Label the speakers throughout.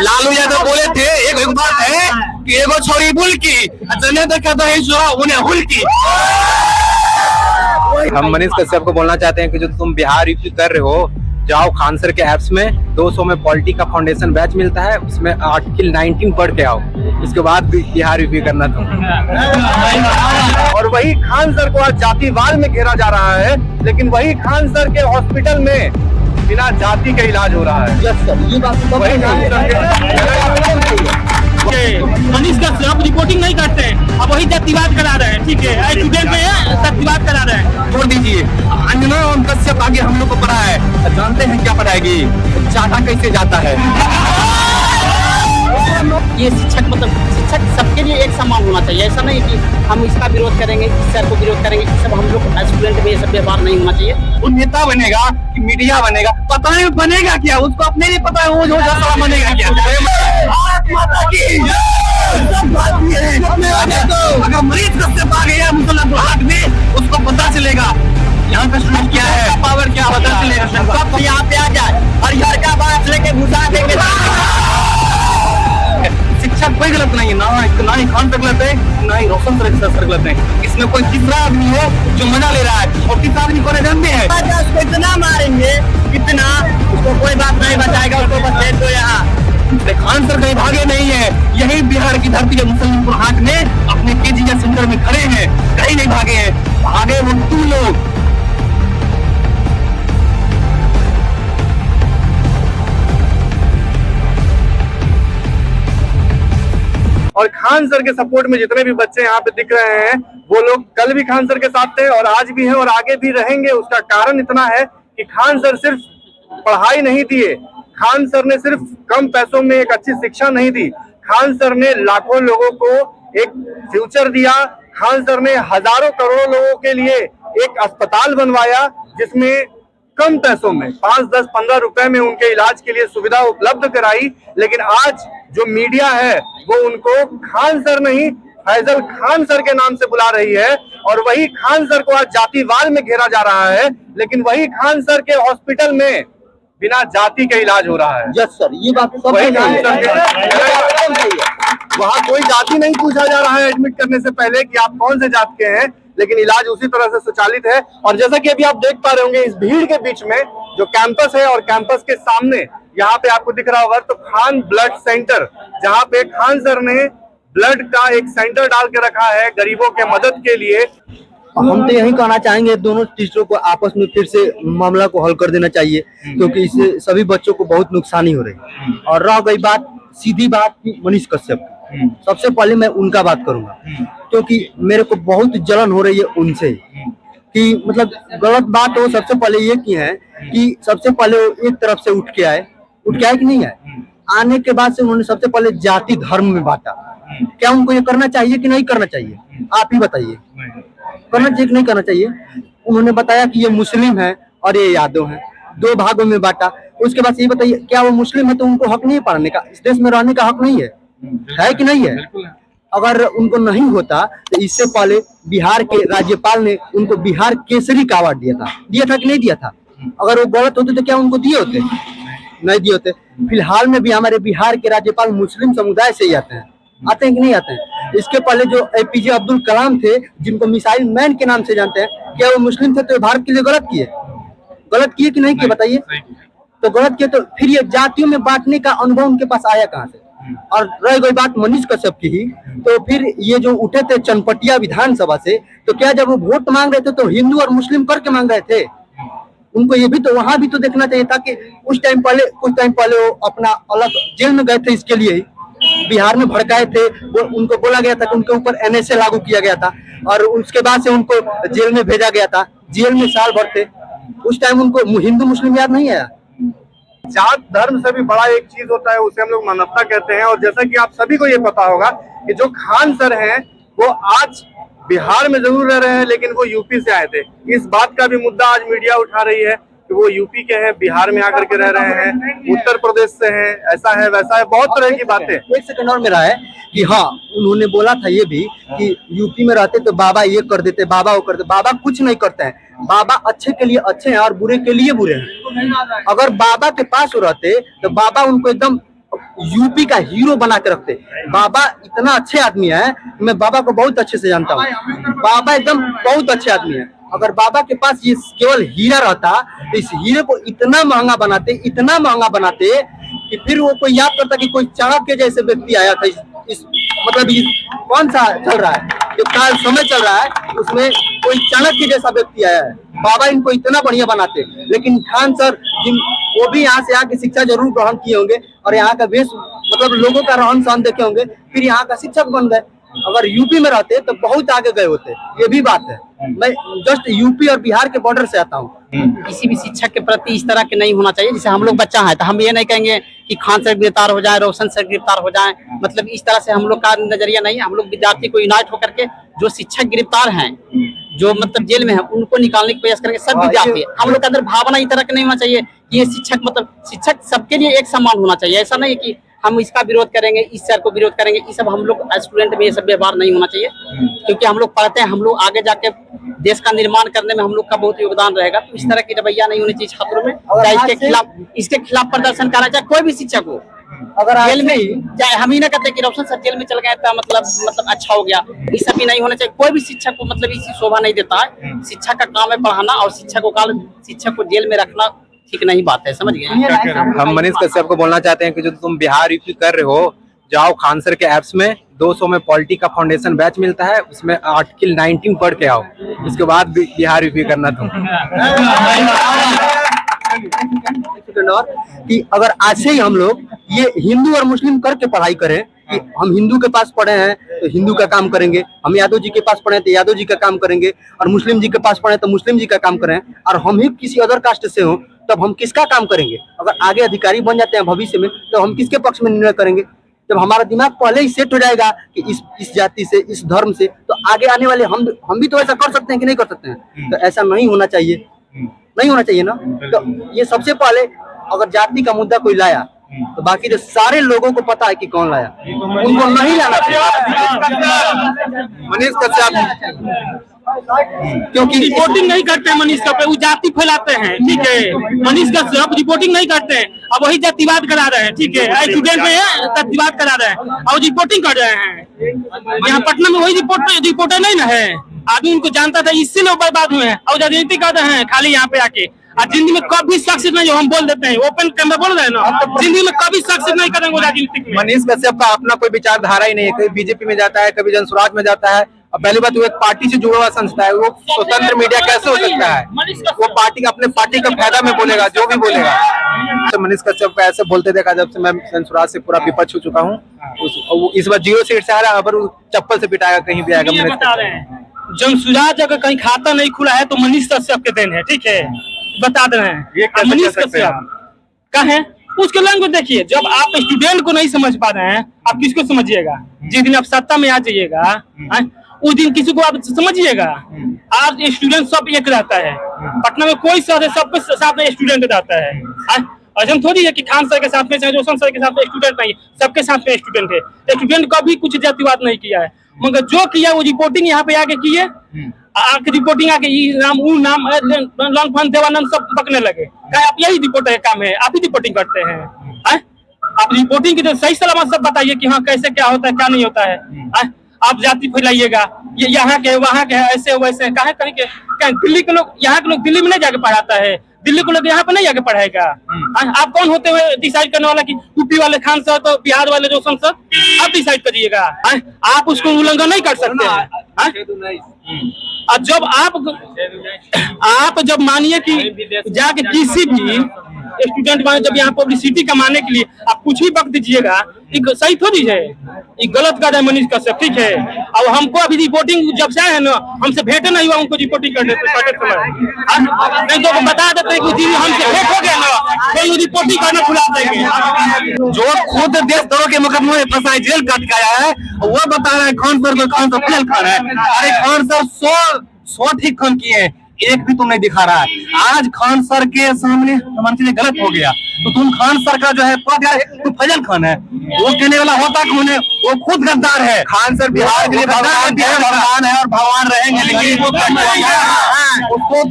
Speaker 1: लालू यादव बोले थे एक बात है कि एगो छोरी बुल की जने देखा था उन्हें हुल की। हम मनीष कश्यप को बोलना चाहते हैं कि जो तुम बिहार यूपी कर रहे हो, जाओ खान सर के ऐप्स में 200 में पॉलिटी का फाउंडेशन बैच मिलता है, उसमें आर्टिकल 19 पढ़ के आओ, उसके बाद बिहार यूपी करना तुम। और वही खान सर को आज जातिवाद में घेरा जा रहा है, लेकिन वही खान सर के हॉस्पिटल में बिना जाति का इलाज हो रहा है। यस सर, ये बात तो वही खान सर के
Speaker 2: मनीष कश्यप रिपोर्टिंग नहीं करते हैं, अब वही जातिवाद करा रहे हैं। ठीक है, स्टूडेंट में जातिवाद करा रहे हैं।
Speaker 1: छोड़ दीजिए, अंजना और कश्यप आगे हम लोग को पढ़ा है, जानते हैं क्या पढ़ाएगी, चाटा कैसे जाता है।
Speaker 3: ये शिक्षक मतलब शिक्षक सबके लिए एक समान होना चाहिए। ऐसा नहीं कि हम इसका विरोध करेंगे, इस सर को विरोध करेंगे, ये सब हम लोग स्टूडेंट में ये सब व्यवहार नहीं होना चाहिए।
Speaker 1: वो नेता बनेगा कि मीडिया बनेगा, पता नहीं बनेगा क्या, उसको अपने लिए पता है वो जो बनेगा क्या। अगर मरीज कश्यप आ गया मुसलमान में, उसको पता चलेगा यहाँ पे स्टूडेंट क्या है, पावर क्या पता चलेगा।
Speaker 3: सब यहाँ पे आ जाए और यहाँ का बात लेके घुसा देंगे।
Speaker 1: शिक्षक कोई गलत नहीं है, ना ही खान सर गलत है, ना ही रोशन सर गलत है। इसमें कोई तीसरा आदमी है जो मजा ले रहा है, और तीसरा आदमी को जानते हैं
Speaker 3: उसको इतना मारेंगे इतना, उसको कोई बात नहीं बचाएगा, उसको बस भेज दो यहाँ।
Speaker 1: खान सर कहीं भागे नहीं है, यही बिहार की धरती है मुसलमानपुर हाट में अपने केजीएस सेंटर में खड़े हैं, कहीं नहीं भागे हैं। भागे वो तुम लोग। और खान सर के सपोर्ट में जितने भी बच्चे यहाँ पे दिख रहे हैं, वो लोग कल भी खान सर के साथ थे और आज भी हैं और आगे भी रहेंगे। उसका कारण इतना है कि खान सर सिर्फ पढ़ाई नहीं दिए, खान सर ने सिर्फ कम पैसों में एक अच्छी शिक्षा नहीं दी, खान सर ने लाखों लोगों को एक फ्यूचर दिया। खान सर ने हजारों करोड़ों लोगों के लिए एक अस्पताल बनवाया, जिसमें कम पैसों में 5, 10, 15 रुपए में उनके इलाज के लिए सुविधा उपलब्ध कराई। लेकिन आज जो मीडिया है वो उनको खान सर नहीं, फैजल खान सर के नाम से बुला रही है, और वही खान सर को आज जातिवाद में घेरा जा रहा है, लेकिन वही खान सर के हॉस्पिटल में बिना जाति के इलाज हो रहा है।
Speaker 3: यस सर, ये बात सब
Speaker 1: वही खान सर के वहाँ कोई जाति नहीं पूछा जा रहा है एडमिट करने से पहले कि आप कौन से जात के हैं, लेकिन इलाज उसी तरह से सुचालित है। और जैसा कि अभी आप देख पा रहे होंगे, इस भीड़ के बीच में जो कैंपस है और कैंपस के सामने यहाँ पे आपको दिख रहा होगा तो खान ब्लड सेंटर, जहाँ पे खान सर ने ब्लड का एक सेंटर डाल के रखा है गरीबों के मदद के लिए।
Speaker 4: हम तो यही कहना चाहेंगे, दोनों टीचरों को आपस में फिर से मामला को हल कर देना चाहिए, क्योंकि इससे सभी बच्चों को बहुत नुकसानी हो रही है। और रह गई बात, सीधी बात मनीष कश्यप, सबसे पहले मैं उनका बात करूंगा, क्योंकि मेरे को बहुत जलन हो रही है उनसे कि मतलब गलत बात हो। सबसे पहले ये की है कि सबसे पहले वो एक तरफ से उठ के आए कि नहीं है, आने के बाद से उन्होंने सबसे पहले जाति धर्म में बांटा। क्या उनको ये करना चाहिए कि नहीं करना चाहिए, आप ही बताइए, करना चाहिए कि नहीं करना चाहिए। उन्होंने बताया कि ये मुस्लिम है और ये यादव है, 2 भागों में बांटा। उसके बाद ये बताइए, क्या वो मुस्लिम है तो उनको हक नहीं है पढ़ने का, इस देश में रहने का हक नहीं है कि नहीं है? अगर उनको नहीं होता तो इससे पहले बिहार के राज्यपाल ने उनको बिहार केसरी का अवार्ड दिया था कि नहीं दिया था? अगर वो गलत होते तो क्या उनको दिए होते? नहीं दिए होते। फिलहाल में भी हमारे बिहार के राज्यपाल मुस्लिम समुदाय से ही आते हैं कि नहीं आते हैं? इसके पहले जो एपीजे अब्दुल कलाम थे, जिनको मिसाइल मैन के नाम से जानते हैं, क्या वो मुस्लिम थे तो भारत के लिए गलत किए कि नहीं किए बताइए? तो गलत किए, तो फिर ये जातियों में बांटने का अनुभव उनके पास आया कहाँ से? और रह गई बात मनीष कश्यप की ही, तो फिर ये जो उठे थे चनपटिया विधानसभा से, तो क्या जब वो वोट मांग रहे थे तो हिंदू और मुस्लिम करके मांग रहे थे? उनको ये भी तो वहां भी तो देखना चाहिए था कि कुछ टाइम पहले वो अपना अलग जेल में गए थे, इसके लिए बिहार में भड़काए थे। उनको बोला गया था कि उनके ऊपर एनएसए लागू किया गया था, और उसके बाद से उनको जेल में भेजा गया था। जेल में साल भर थे, उस टाइम उनको हिंदू मुस्लिम याद नहीं आया।
Speaker 1: जात धर्म से भी बड़ा एक चीज होता है, उसे हम लोग मानवता कहते हैं। और जैसा कि आप सभी को ये पता होगा कि जो खान सर हैं वो आज बिहार में जरूर रह रहे हैं, लेकिन वो यूपी से आए थे। इस बात का भी मुद्दा आज मीडिया उठा रही है कि वो यूपी के हैं, बिहार में आकर के रह रहे हैं, उत्तर प्रदेश से हैं, ऐसा है वैसा है, बहुत तरह की बातें।
Speaker 4: एक सेकंड और मेरा है कि हाँ, उन्होंने बोला था ये भी कि यूपी में रहते तो बाबा ये कर देते, बाबा वो कर देते। बाबा कुछ नहीं करते हैं, बाबा अच्छे के लिए अच्छे हैं और बुरे के लिए बुरे हैं। अगर बाबा के पास रहते तो बाबा उनको एकदम यूपी का हीरो बना के रखते। बाबा इतना अच्छे आदमी है, मैं बाबा को बहुत अच्छे से जानता हूँ। बाबा एकदम बहुत अच्छे आदमी है। अगर बाबा के पास ये केवल हीरा रहता तो इस हीरे को इतना महंगा बनाते कि फिर वो कोई याद करता कि कोई चाणक्य जैसे व्यक्ति आया था इस मतलब इस कौन सा चल रहा है जो काल समय चल रहा है उसमें कोई चाणक्य जैसा व्यक्ति आया है। बाबा इनको इतना बढ़िया बनाते। लेकिन खान सर वो भी यहाँ से आके शिक्षा जरूर ग्रहण किए होंगे और यहाँ का वेश मतलब लोगों का रहन सहन देखे होंगे, फिर यहाँ का शिक्षक बन गए। अगर यूपी में रहते तो बहुत आगे गए होते, ये भी बात है। मैं जस्ट यूपी और बिहार के बॉर्डर से आता हूँ।
Speaker 3: किसी भी शिक्षक के प्रति इस तरह के नहीं होना चाहिए। जैसे हम लोग बच्चा है तो हम ये नहीं कहेंगे कि खान सर गिरफ्तार हो जाए, रोशन सर गिरफ्तार हो जाए, मतलब इस तरह से हम लोग का नजरिया नहीं। हम लोग विद्यार्थी को यूनाइट होकर के जो शिक्षक गिरफ्तार हैं, जो मतलब जेल में है, उनको निकालने की प्रयास करेंगे। सब विद्यार्थी, हम लोग के अंदर भावना इस तरह की नहीं होना चाहिए कि ये शिक्षक मतलब शिक्षक सबके लिए एक समान होना चाहिए। ऐसा नहीं कि हम इसका विरोध करेंगे, इस सर को विरोध करेंगे, ये सब हम लोग स्टूडेंट में ये सब व्यवहार नहीं होना चाहिए। क्योंकि हम लोग पढ़ते हैं, हम लोग आगे जाके देश का निर्माण करने में हम लोग का बहुत योगदान रहेगा। तो इस तरह की रवैया नहीं होनी चाहिए छात्रों में। चाहे इसके खिलाफ प्रदर्शन करना चाहे कोई भी शिक्षक हो।
Speaker 4: अगर
Speaker 3: जेल में चाहे हम ही ना कहते कि रोशन सर जेल में चल गए तो मतलब अच्छा हो गया, ये सब भी नहीं होना चाहिए। कोई भी शिक्षक को मतलब इसी शोभा नहीं देता है। शिक्षक का काम है पढ़ाना और शिक्षक को जेल में रखना ठीक नहीं बात है, समझ गए।
Speaker 5: हम मनीष कश्यप को बोलना चाहते हैं कि जो तुम बिहार यूपी कर रहे हो, जाओ खान सर के ऐप्स में 200 में पॉलिटी का फाउंडेशन बैच मिलता है, उसमें आर्टिकल 19 पढ़ के आओ, उसके बाद बिहार यूपी करना तुम।
Speaker 4: कि अगर आज से ही हम लोग ये हिंदू और मुस्लिम करके पढ़ाई करें कि हम हिंदू के पास पढ़े हैं तो हिंदू का काम करेंगे, हम यादव जी के पास पढ़े तो यादव जी का काम करेंगे, और मुस्लिम जी के पास पढ़े तो मुस्लिम जी का काम करें, और हम ही किसी अदर कास्ट से हो तब हम किसका काम करेंगे? अगर आगे अधिकारी बन जाते हैं भविष्य में तो हम किसके पक्ष में निर्णय करेंगे? जब हमारा दिमाग पहले ही सेट हो जाएगा कि इस जाति से, इस धर्म से, तो आगे आने वाले हम भी तो ऐसा कर सकते हैं कि नहीं कर सकते हैं? तो ऐसा नहीं होना चाहिए, नहीं होना चाहिए ना। तो ये सबसे पहले अगर जाति का मुद्दा कोई लाया तो बाकी जो सारे लोगों को पता है कि कौन लाया, उनको नहीं लाना चाहिए।
Speaker 5: मनीष कश्यप
Speaker 2: क्योंकि रिपोर्टिंग नहीं करते हैं मनीष कश्यप, वो जाति फैलाते हैं, ठीक है। मनीष कश्यप रिपोर्टिंग नहीं करते हैं, अब वही जातिवाद करा रहे हैं, ठीक है। स्टूडेंट में जातिवाद करा रहे हैं और रिपोर्टिंग कर रहे हैं। यहाँ पटना में वही रिपोर्टर नहीं ना है, आदमी उनको जानता था, इससे लोग बर्बाद हुए हैं और राजनीति कर रहे हैं खाली यहाँ पे आके। और जिंदगी में कभी सक्सेस नहीं, जो हम बोल देते हैं ओपन कैमरा बोल रहे हैं ना, जिंदगी में कभी सक्सेस नहीं करेंगे राजनीतिक में।
Speaker 5: मनीष कश्यप का अपना कोई विचारधारा ही नहीं है, कभी बीजेपी में जाता है, कभी जनसुराज में जाता है। और पहली बात वो एक पार्टी से जुड़ा हुआ संस्था है, वो स्वतंत्र मीडिया कैसे हो सकता है? वो पार्टी अपने पार्टी का फायदा में बोलेगा, जो भी बोलेगा। तो मनीष कश्यप को ऐसे बोलते देखा जब से मैं जनसुराज से पूरा विपक्ष हो चुका हूँ। इस बार 0 सीट से आ रहा है, अगर चप्पल से पिटाएगा कहीं भी आएगा।
Speaker 2: बता रहे हैं जनसुराज अगर कहीं खाता नहीं खुला है तो मनीष कश्यप के देन है, ठीक है, बता दे रहे हैं। मनीष कश्यप का है, उसके लैंग्वेज देखिए। जब आप स्टूडेंट को नहीं समझ पा रहे हैं, आप किसको समझिएगा? जिस दिन आप सत्ता में आ जाइएगा उस दिन किसी को आप समझिएगा। आज स्टूडेंट सब एक रहता है, पटना में कोई शहर है सबके साथ में स्टूडेंट रहता है। अजम थोड़ी है कि खान सर के साथ में, रोशन सर के साथ में स्टूडेंट नहीं, सबके साथ में स्टूडेंट है। स्टूडेंट कभी कुछ जातिवाद नहीं किया है, मगर जो किया वो रिपोर्टिंग यहाँ पे आके किए, आके रिपोर्टिंग आके नाम लॉन्ग फन देवानंद सब पकने लगे। क्या आप यही रिपोर्टर का काम है? आप ही रिपोर्टिंग करते हैं? आप रिपोर्टिंग की तो सही सलामत सब बताइए कि हाँ कैसे क्या होता है क्या नहीं होता है। आप जाति फैलाइएगा, ये यहाँ के वहाँ के ऐसे वैसे, कहीं के दिल्ली के लोग, यहाँ के लोग दिल्ली में नहीं जाके पढ़ाता है, दिल्ली को लोग यहाँ पे नहीं जाके पढ़ाएगा। आप कौन होते हुए डिसाइड करने वाला कि यूपी वाले खान सर तो बिहार वाले रोशन सर? आप डिसाइड करिएगा, आप उसको उल्लंघन नहीं कर सकते हैं। और जब आप जब मानिए कि जाके किसी भी स्टूडेंट माने जब यहाँ पब्लिसिटी कमाने के लिए आप कुछ भी वक्त दीजिएगा, ये सही थोड़ी है, ये गलत कर रहा है मनीष कश्यप, ठीक है। अब हमको अभी रिपोर्टिंग जब से आए हैं ना, हमसे भेंट नहीं हुआ उनको रिपोर्टिंग करते समय, नहीं तो बता देते कि जी हमसे भेंट हो गया ना, तो रिपोर्टिंग करना खुला देंगे।
Speaker 5: जो खुद देशद्रोह के मुकदमे में फंसा है, जेल कट के आया है, वो बता रहा है खान सर को, खान सर जेल खा रहा है। अरे खान सर 100 ठीक काम किए, एक भी तुम नहीं दिखा रहा है। आज खान सर के सामने मान लीजिए गलत हो गया तो तुम खान सर का जो है पद यार, तुम फजल खान है, वो कहने वाला होता कौन है? वो खुद गद्दार है। खान सर बिहार के लिए भगवान है और भगवान रहेंगे, लेकिन उसको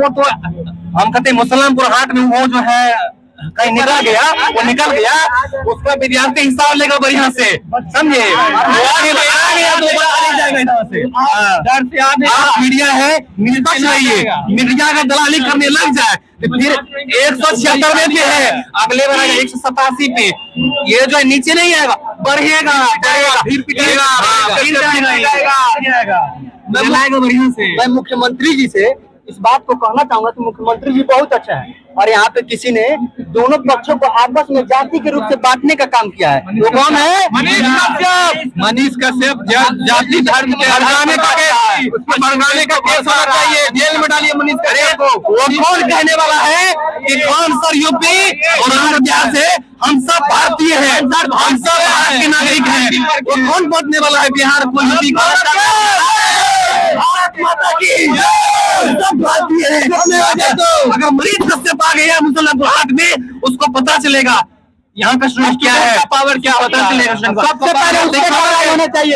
Speaker 5: तो हम कहते हैं मुसलमानपुर हाट में वो जो है कहीं निकल गया, वो निकल गया, उसका विद्यार्थी हिसाब लेगा बढ़िया से, समझे? आप मीडिया है, निष्पक्ष रहिए। मीडिया का दलाली करने लग जाए तो फिर 176 पे है, अगले बार आएगा 187 पे। ये जो है नीचे नहीं आएगा, बढ़ेगा, फिर बढ़िया से।
Speaker 4: मैं मुख्यमंत्री जी से इस बात को कहना चाहूंगा कि मुख्यमंत्री जी बहुत अच्छा है और यहाँ पे किसी ने दोनों पक्षों को आपस में जाति के रूप से बांटने का काम किया है। वो कौन है?
Speaker 5: मनीष कश्यप जाति धर्म के हटाने का केस होना चाहिए, जेल में डालिए मनीष कश्यप को। वो कौन कहने वाला है कि कौन सर यूपी और आंध्र बिहार से हम सब भारतीय हैं, हम सब भारत के नागरिक हैं? वो कौन बोलने वाला है बिहार को यूपी को? भारत माता की सब भारतीय है। अगर मरीज कश्यप आ गया मुसलमान हाथ में, उसको पता चलेगा यहाँ का स्टूडेंट क्या है, पावर क्या होता है। सबसे पहले होना चाहिए,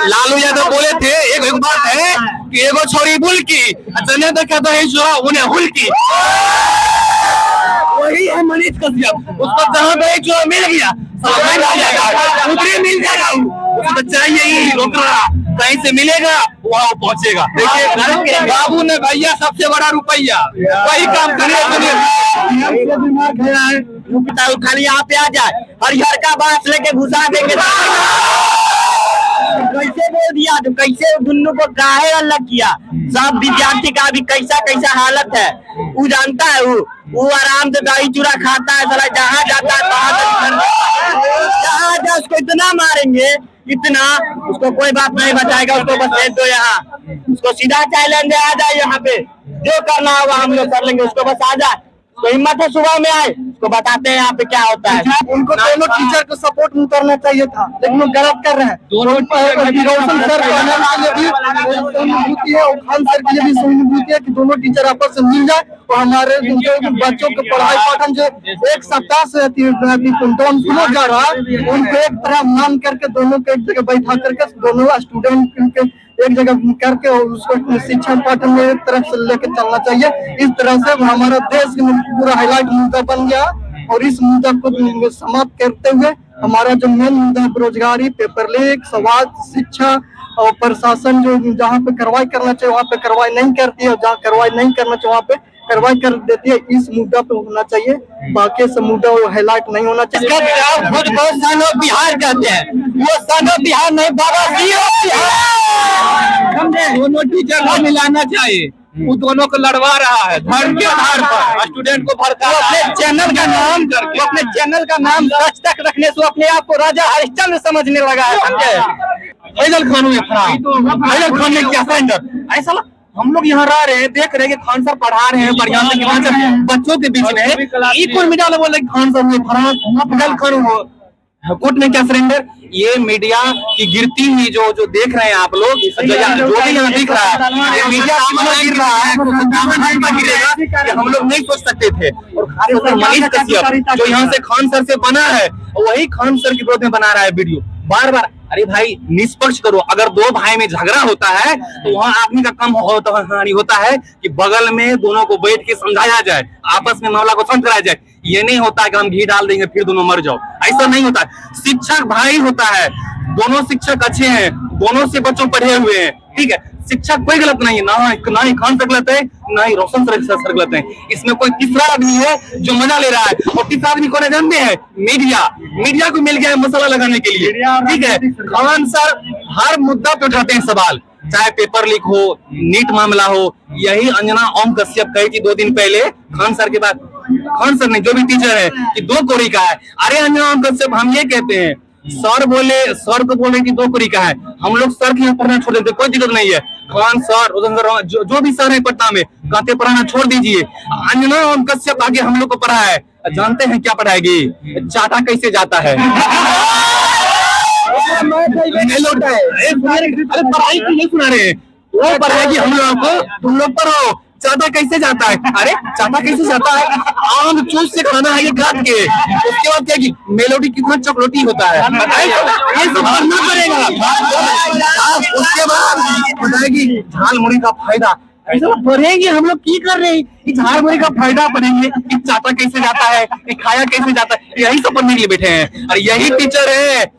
Speaker 5: लालू यादव बोले थे एक बात है कि एगो छोरी बुल की जने तो कहता है उन्हें हुल की। वही है मनीष कश्यप, उसको जहाँ पे जो मिल गया उधर मिल जाएगा, उसको चाहिए ही रोक रहा, कहीं से मिलेगा वहाँ पहुँचेगा। देखिए बाबू ने भैया सबसे बड़ा रुपया, वही काम करिए।
Speaker 3: खाली यहाँ पे आ जाए हरिहर का बांस लेके घुसा देंगे। कैसे बोल दिया तो कैसे दुन्नू को काहे अलग किया? सब विद्यार्थी का भी कैसा कैसा हालत है वो जानता है। वो आराम से दही चूड़ा खाता है, साला जहाँ जाता है जहाँ जा उसको इतना मारेंगे, इतना उसको कोई बात नहीं बचाएगा। उसको बस भेज दो यहाँ, उसको सीधा चैलेंज आ जाए, यहाँ पे जो करना होगा हम लोग कर लेंगे। उसको बस आ जाए, तो हिम्मत है सुबह में आए, उसको बताते हैं यहाँ पे क्या होता है।
Speaker 4: उनको दोनों टीचर को सपोर्ट नहीं करना चाहिए था, लेकिन वो गलत कर रहे हैं। दोनों रोशन सर के लिए भी सहानुभूति है और खान सर के लिए भी सहानुभूति है कि दोनों टीचर आपस में मिल जाए और हमारे बच्चों के पढ़ाई पाठन जो एक सप्ताह से सुना जा रहा है, उनको एक तरह मान करके दोनों को एक जगह बैठा करके दोनों स्टूडेंट के एक जगह करके और उसको शिक्षा पाठन में एक तरफ से लेकर चलना चाहिए। इस तरह से हमारा देश पूरा हाईलाइट मुद्दा बन गया और इस मुद्दा को समाप्त करते हुए हमारा जो मेन मुद्दा बेरोजगारी, पेपर लीक, स्वास्थ्य, शिक्षा और प्रशासन जो जहाँ पे कार्रवाई करना चाहिए वहाँ पे कार्रवाई नहीं करती है और जहाँ कार्रवाई नहीं करना चाहिए वहाँ पे कार्रवाई कर देती है। इस मुद्दा पे होना चाहिए, बाकी से मुद्दा हाईलाइट नहीं होना चाहिए।
Speaker 5: खुद को सन ऑफ बिहार कहते हैं, वो सन ऑफ बिहार नहीं, बाबा दोनों टीचर को मिलाना चाहिए। वो दोनों को लड़वा रहा है धर्म के आधार पर, स्टूडेंट को भड़का अपने चैनल का नाम करके, अपने चैनल का नाम सच तक रखने से अपने आप को राजा हरिश्चंद्र समझने लगा है। समझे? फैजल खान में फैजल खान ने क्या सरेंडर ऐसा। हम लोग यहाँ रह रहे हैं, देख रहे हैं कि खान सर पढ़ा रहे हैं बढ़िया से, बच्चों के बीच में इक्वल मीडिया ने बोले खान सर हुए फैजल खान हो कोर्ट में क्या सरेंडर। ये मीडिया की गिरती हुई जो देख रहे हैं आप लोग, जो भी यहाँ दिख रहा है, ये मीडिया गिर रहा है, गिरेगा कि हम लोग नहीं सोच सकते थे। और खासकर मनीष कश्यप जो यहाँ से खान सर से बना है, वही खान सर के विरोध में बना रहा है वीडियो बार बार। अरे भाई निष्पक्ष करो, अगर दो भाई में झगड़ा होता है तो वहाँ आदमी का कम होता है कि बगल में दोनों को बैठ के समझाया जाए, आपस में मामला को समझ कराया जाए। ये नहीं होता है कि हम घी डाल देंगे फिर दोनों मर जाओ, ऐसा नहीं होता है। शिक्षक भाई होता है, दोनों शिक्षक अच्छे हैं, दोनों से बच्चों पढ़े हुए हैं, ठीक है। शिक्षक कोई गलत नहीं है, ना ही खान सर गलत है, ना ही रोशन सर गलत है। इसमें कोई तीसरा आदमी है जो मजा ले रहा है, और तीसरा आदमी कौन है जानते हैं? मीडिया को मिल गया है मसाला लगाने के लिए, ठीक है। खान सर हर मुद्दा पे उठाते हैं सवाल, चाहे पेपर लीक हो, नीट मामला हो। यही अंजना ओम कश्यप कही थी 2 दिन पहले खान सर के बाद, खान सर ने जो भी टीचर है कि 2 कोरी का है। अरे अंजना ओम कश्यप हम ये कहते हैं, सर को बोले कि 2 कोरी का है, हम लोग सर के यहाँ पढ़ना छोड़ देते, कोई दिक्कत नहीं है। खान सर जो भी सर है पटना में कहते पढ़ाना छोड़ दीजिए। अंजना ओम कश्यप आगे हम लोग को पढ़ा है, जानते हैं क्या पढ़ाएगी? चाटा कैसे जाता है। पढ़ाई नहीं सुना रहे, वो पढ़ाएगी हम लोगों को, तुम लोग पढ़ो। चाटा कैसे जाता है? अरे चाटा कैसे जाता है? आम चूस से खाना है ये काट के, उसके बाद क्या कि मेलोडी कितना चॉकलेटी होता है, ये सब पढ़ना पड़ेगा। उसके बाद बताएगी झाल मुड़ी का फायदा। ऐसा पढ़ेंगे हम लोग की कर रहे हैं, इस झाड़मोरी का फायदा पढ़ेंगे, कि चाटा कैसे जाता है, कि खाया कैसे जाता है, यही सब पढ़ने के लिए बैठे हैं। और यही टीचर है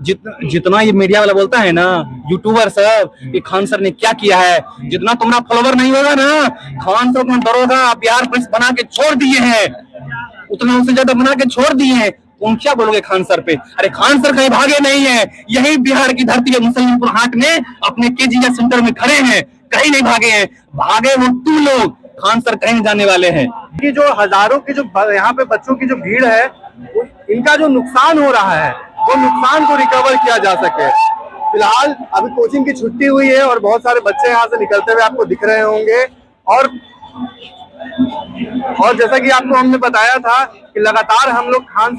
Speaker 5: जितना ये मीडिया वाला बोलता है ना, यूट्यूबर सब, कि खान सर ने क्या किया है, जितना तुम्हारा फॉलोवर नहीं होगा ना, खान सर को दरोगा बिहार पुलिस बना के छोड़ दिए हैं, उतना उससे ज्यादा बना के छोड़ दिए हैं। तुम क्या बोलोगे खान सर पे? अरे खान सर कहीं भागे नहीं है, यही बिहार की धरती है, मुसलमानपुर हाट में अपने केजीएस सेंटर में खड़े हैं, कहीं नहीं भागे हैं। भागे वो तुम लोग, खान सर कहीं जाने वाले हैं।
Speaker 1: कि जो हजारों की जो यहाँ पे बच्चों की जो भीड़ है, इनका जो नुकसान हो रहा है, वो नुकसान को रिकवर किया जा सके। फिलहाल अभी कोचिंग की छुट्टी हुई है और बहुत सारे बच्चे यहाँ से निकलते हुए आपको दिख रहे होंगे। और जैसा कि आपको हमने बताया था कि लगातार हम लोग खान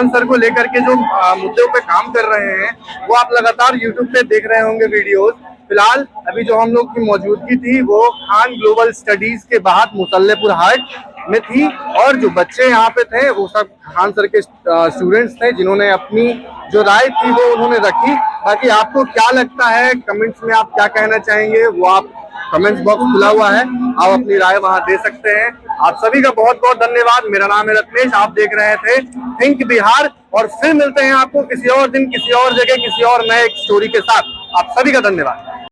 Speaker 1: सर को लेकर के जो मुद्दों पे काम कर रहे हैं, वो आप लगातार यूट्यूब पे देख रहे होंगे वीडियोस। फिलहाल अभी जो हम लोग की मौजूदगी थी वो खान ग्लोबल स्टडीज के बाहर मुसल्लेपुर हाट में थी, और जो बच्चे यहाँ पे थे वो सब खान सर के स्टूडेंट्स थे, जिन्होंने अपनी जो राय थी वो उन्होंने रखी। बाकी आपको क्या लगता है, कमेंट्स में आप क्या कहना चाहेंगे, वो आप कमेंट्स बॉक्स खुला हुआ है, आप अपनी राय वहां दे सकते हैं। आप सभी का बहुत बहुत धन्यवाद। मेरा नाम है रत्नेश, आप देख रहे थे थिंक बिहार, और फिर मिलते हैं आपको किसी और दिन, किसी और जगह, किसी और नए स्टोरी के साथ। आप सभी का धन्यवाद।